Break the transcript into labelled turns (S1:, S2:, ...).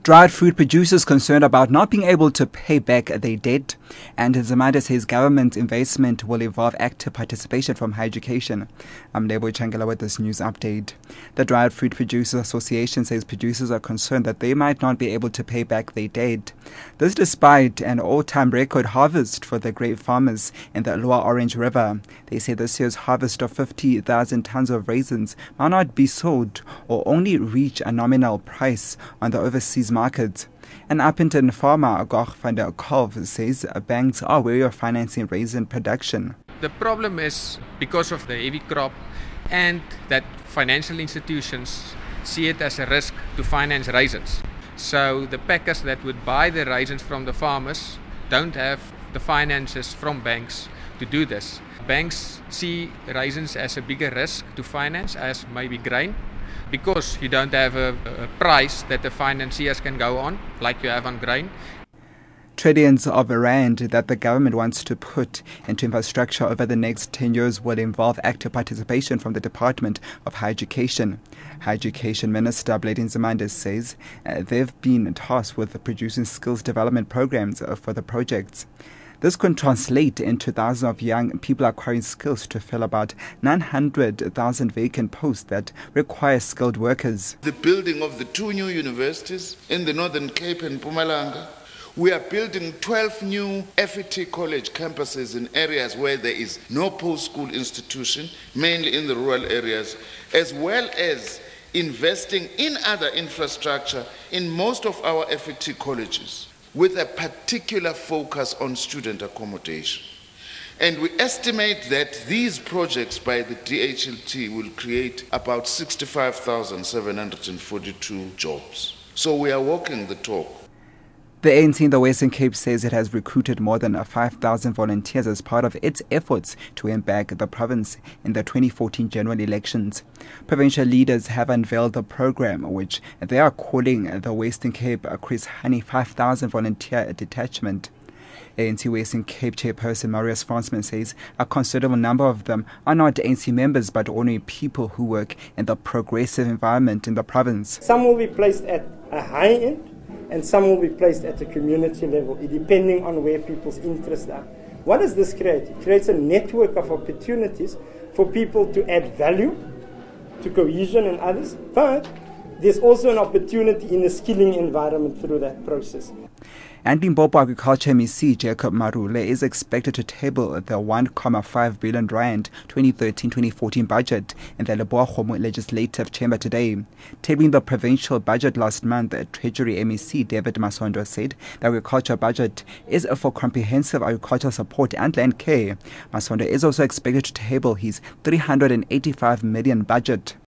S1: Dried fruit producers concerned about not being able to pay back their debt, and Zamanda says government investment will involve active participation from higher education. I'm Lebo Changela with this news update. The Dried Fruit Producers Association says producers are concerned that they might not be able to pay back their debt. This despite an all-time record harvest for the grape farmers in the Lower Orange River. They say this year's harvest of 50,000 tons of raisins might not be sold or only reach a nominal price on the overseas market. An Upington farmer, Goch van der Kalf, says banks are wary of financing raisin production.
S2: The problem is because of the heavy crop and that financial institutions see it as a risk to finance raisins. So the packers that would buy the raisins from the farmers don't have the finances from banks to do this. Banks see raisins as a bigger risk to finance as maybe grain, because you don't have a price that the financiers can go on, like you have on grain.
S1: Trillions of rand that the government wants to put into infrastructure over the next 10 years will involve active participation from the Department of Higher Education. Higher Education Minister Bladin Zamanda says they've been tasked with producing skills development programs for the projects. This could translate into thousands of young people acquiring skills to fill about 900,000 vacant posts that require skilled workers.
S3: The building of the 2 new universities in the Northern Cape and Mpumalanga. We are building 12 new FET college campuses in areas where there is no post-school institution, mainly in the rural areas, as well as investing in other infrastructure in most of our FET colleges, with a particular focus on student accommodation. And we estimate that these projects by the DHLT will create about 65,742 jobs. So we are walking the talk.
S1: The ANC in the Western Cape says it has recruited more than 5,000 volunteers as part of its efforts to win back the province in the 2014 general elections. Provincial leaders have unveiled the program, which they are calling the Western Cape Chris Honey 5,000 Volunteer Detachment. ANC Western Cape chairperson Marius Fransman says a considerable number of them are not ANC members but ordinary people who work in the progressive environment in the province.
S4: Some will be placed at a high end, and some will be placed at the community level, depending on where people's interests are. What does this create? It creates a network of opportunities for people to add value to cohesion and others, but there's also an opportunity in the skilling environment through that process.
S1: And Limpopo Agriculture MEC Jacob Marule is expected to table the 1.5 billion rand 2013-2014 budget in the Leboa-Kgomo Legislative Chamber today. Tabling the provincial budget last month, Treasury MEC David Masondo said the agriculture budget is for comprehensive agricultural support and land care. Masondo is also expected to table his 385 million budget.